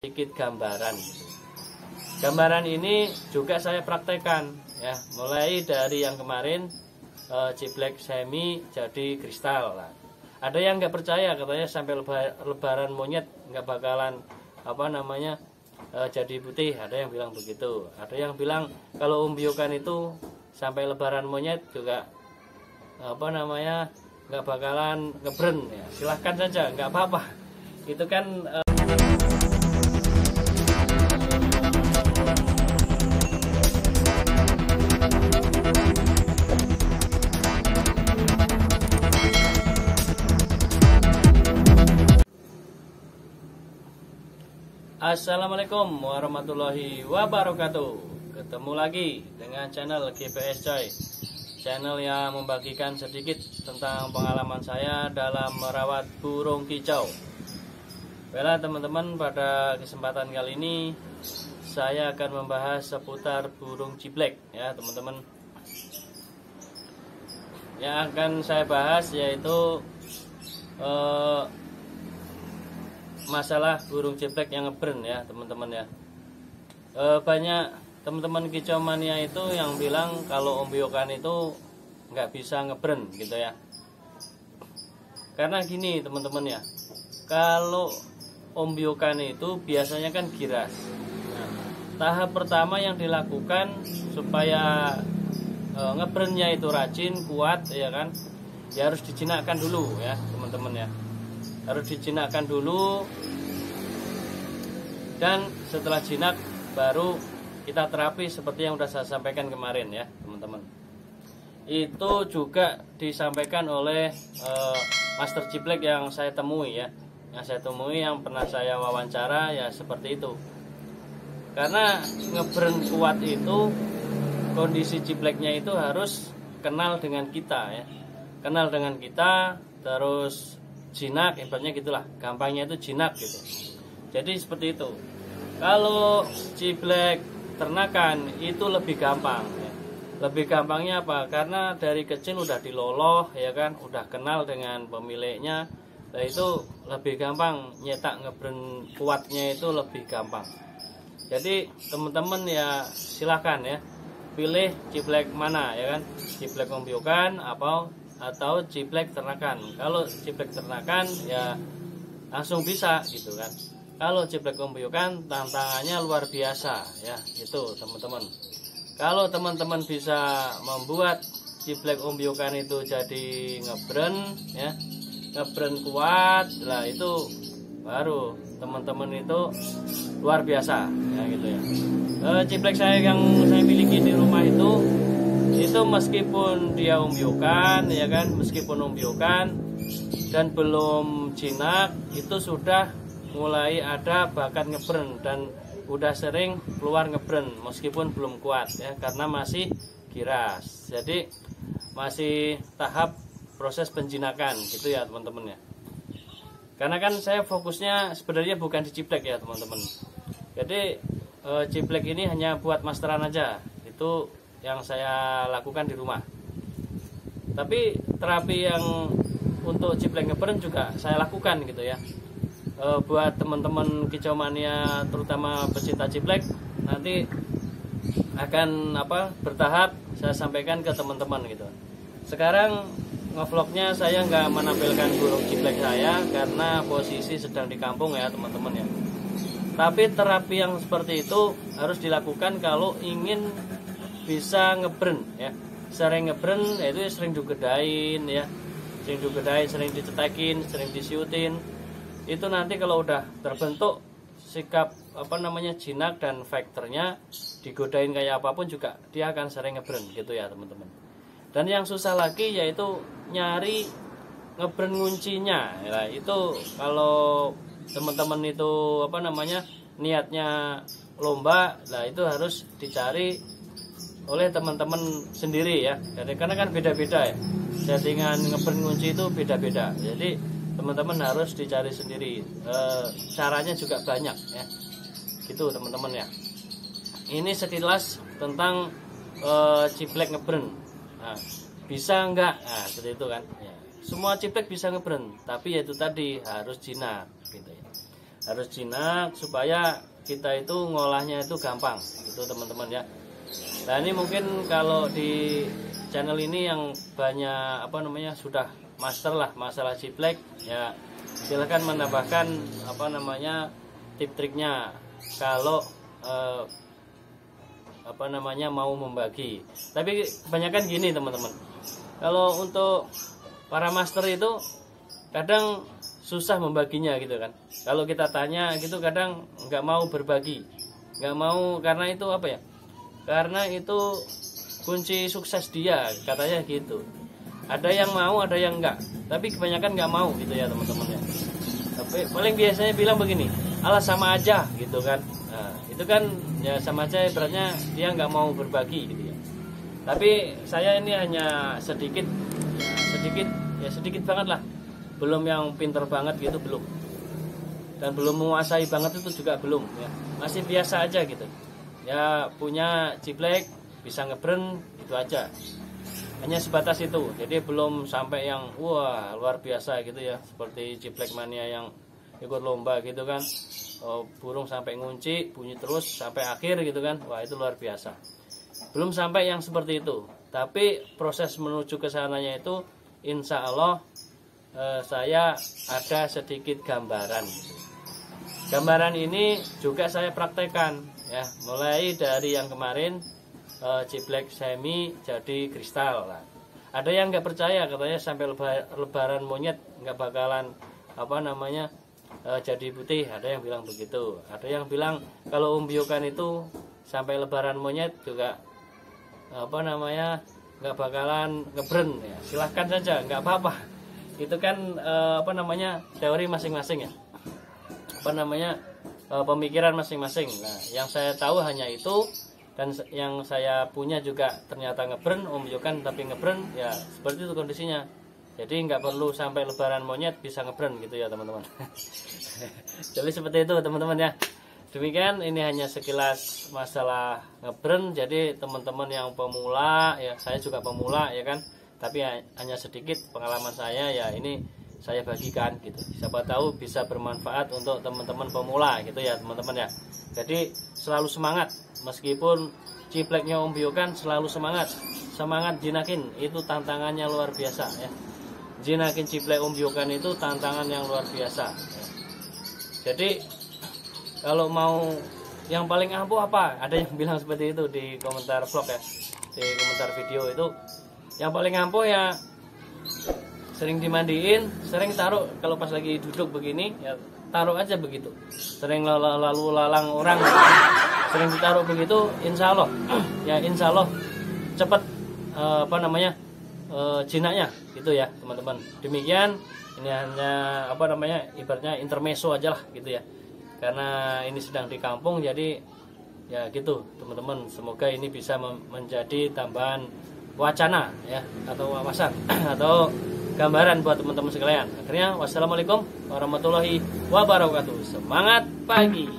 sedikit gambaran. Gambaran ini juga saya praktekkan ya, mulai dari yang kemarin ciblek semi jadi kristal. Nah, ada yang nggak percaya, katanya sampai lebaran monyet nggak bakalan jadi putih. Ada yang bilang begitu. Ada yang bilang kalau umbiokan itu sampai lebaran monyet juga nggak bakalan ngebren ya. Silahkan saja, nggak apa-apa. Itu kan Assalamualaikum warahmatullahi wabarakatuh. Ketemu lagi dengan channel GPS Coy, channel yang membagikan sedikit tentang pengalaman saya dalam merawat burung kicau. Baiklah teman-teman, pada kesempatan kali ini saya akan membahas seputar burung ciblek ya teman-teman. Yang akan saya bahas yaitu masalah burung ciblek yang ngebren ya teman-teman ya. Banyak teman-teman kicau mania itu yang bilang kalau ombyokan itu nggak bisa ngebren gitu ya. Karena gini teman-teman ya, kalau ombyokan itu biasanya kan giras. Nah, tahap pertama yang dilakukan supaya ngebrennya itu rajin, kuat ya kan, ya harus dijinakkan dulu ya teman-teman ya. Harus dijinakkan dulu, dan setelah jinak baru kita terapi seperti yang sudah saya sampaikan kemarin ya teman-teman. Itu juga disampaikan oleh master ciblek yang saya temui ya, yang pernah saya wawancara ya, seperti itu. Karena ngebren kuat itu kondisi cibleknya itu harus kenal dengan kita ya, kenal dengan kita, terus jinak, ibaratnya gitulah, gampangnya itu jinak gitu. Jadi seperti itu. Kalau ciblek ternakan itu lebih gampang ya. Lebih gampangnya apa? Karena dari kecil udah diloloh ya kan, udah kenal dengan pemiliknya. Nah, itu lebih gampang nyetak ngebren kuatnya, itu lebih gampang. Jadi teman-teman ya silahkan ya, pilih ciblek mana ya kan, ciblek ombyokan atau ciblek ternakan. Kalau ciblek ternakan ya langsung bisa gitu kan. Kalau ciblek ombyokan tantangannya luar biasa ya, itu teman-teman. Kalau teman-teman bisa membuat ciblek ombyokan itu jadi ngebren ya, ngebren kuat, lah itu baru teman-teman itu luar biasa ya gitu ya. Ciblek saya yang saya miliki di rumah itu meskipun dia umbyokan ya kan, meskipun umbyokan dan belum jinak, itu sudah mulai ada bakat ngebren dan udah sering keluar ngebren meskipun belum kuat ya, karena masih giras. Jadi masih tahap proses penjinakan gitu ya teman-teman ya. Karena kan saya fokusnya sebenarnya bukan di ciblek ya teman-teman. Jadi ciblek ini hanya buat masteran aja, itu yang saya lakukan di rumah. Tapi terapi yang untuk ciblek ngebren juga saya lakukan gitu ya. Buat teman-teman kicau mania, terutama pecinta ciblek, nanti akan bertahap saya sampaikan ke teman-teman gitu. Sekarang ngevlognya saya nggak menampilkan burung ciblek saya karena posisi sedang di kampung ya teman-teman ya. Tapi terapi yang seperti itu harus dilakukan kalau ingin bisa ngebren ya. Sering ngebren yaitu sering digedain ya, sering dicetekin, sering disiutin. Itu nanti kalau udah terbentuk sikap jinak dan faktornya, digodain kayak apapun juga dia akan sering ngebren gitu ya teman-teman. Dan yang susah lagi yaitu nyari ngebren kuncinya ya. Itu kalau teman-teman itu niatnya lomba, nah itu harus dicari oleh teman-teman sendiri ya. Jadi karena kan beda-beda ya, settingan ngebren kunci itu beda-beda. Jadi teman-teman harus dicari sendiri. Caranya juga banyak ya, gitu teman-teman ya. Ini sekilas tentang ciblek ngebren. Nah, bisa enggak? Nah, seperti itu kan ya. Semua ciblek bisa ngebren, tapi yaitu tadi harus jinak gitu ya. harus jinak supaya kita itu ngolahnya itu gampang, itu teman-teman ya. Nah ini mungkin kalau di channel ini yang banyak sudah master lah masalah ciblek ya, silahkan menambahkan tip-triknya kalau mau membagi. Tapi kebanyakan gini teman-teman, kalau untuk para master itu kadang susah membaginya gitu kan. Kalau kita tanya gitu kadang nggak mau berbagi, nggak mau, karena itu karena itu kunci sukses dia katanya gitu. Ada yang mau, ada yang enggak, tapi kebanyakan nggak mau gitu ya teman-teman ya. Tapi paling biasanya bilang begini, alah sama aja gitu kan. Nah, itu kan ya sama aja, ibaratnya dia nggak mau berbagi gitu ya. Tapi saya ini hanya sedikit banget lah, belum yang pinter banget gitu, belum, dan belum menguasai banget itu juga belum ya, masih biasa aja gitu ya, punya ciblek bisa ngebrand gitu aja, hanya sebatas itu. Jadi belum sampai yang wah luar biasa gitu ya, seperti ciblek mania yang ikut lomba gitu kan, burung sampai ngunci bunyi terus sampai akhir gitu kan, wah itu luar biasa. Belum sampai yang seperti itu, tapi proses menuju ke sananya itu insya Allah saya ada sedikit gambaran. Gambaran ini juga saya praktekkan ya, mulai dari yang kemarin ciblek semi jadi kristal lah. Ada yang nggak percaya, katanya sampai lebaran monyet nggak bakalan jadi putih. Ada yang bilang begitu. Ada yang bilang kalau umbiokan itu sampai lebaran monyet juga nggak bakalan ngebrand ya. Silahkan saja, nggak apa-apa. Itu kan teori masing-masing ya. Pemikiran masing-masing. Nah, yang saya tahu hanya itu, dan yang saya punya juga ternyata ngebrand, umbiokan tapi ngebrand ya, seperti itu kondisinya. Jadi nggak perlu sampai lebaran monyet bisa ngebrand gitu ya teman-teman. Jadi seperti itu teman-teman ya. Demikian, ini hanya sekilas masalah ngebrand. Jadi teman-teman yang pemula ya, saya juga pemula ya kan, tapi hanya sedikit pengalaman saya ya, ini saya bagikan gitu. Siapa tahu bisa bermanfaat untuk teman-teman pemula gitu ya teman-teman ya. Jadi selalu semangat, meskipun cibleknya umbiokan selalu semangat jinakin, itu tantangannya luar biasa ya. Jinakin ciblek umbiokan itu tantangan yang luar biasa ya. Jadi kalau mau yang paling ampuh apa? Ada yang bilang seperti itu di komentar vlog ya, di komentar video itu. Yang paling ampuh ya sering dimandiin, sering taruh, kalau pas lagi duduk begini ya taruh aja begitu. Sering lalu lalang orang, sering ditaruh begitu, insya Allah ya, insya Allah cepat jinaknya gitu ya teman-teman. Demikian, ini hanya ibaratnya intermezzo aja lah gitu ya, karena ini sedang di kampung, jadi ya gitu teman-teman. Semoga ini bisa menjadi tambahan wacana ya, atau wawasan atau gambaran buat teman-teman sekalian. Akhirnya wassalamualaikum warahmatullahi wabarakatuh. Semangat pagi.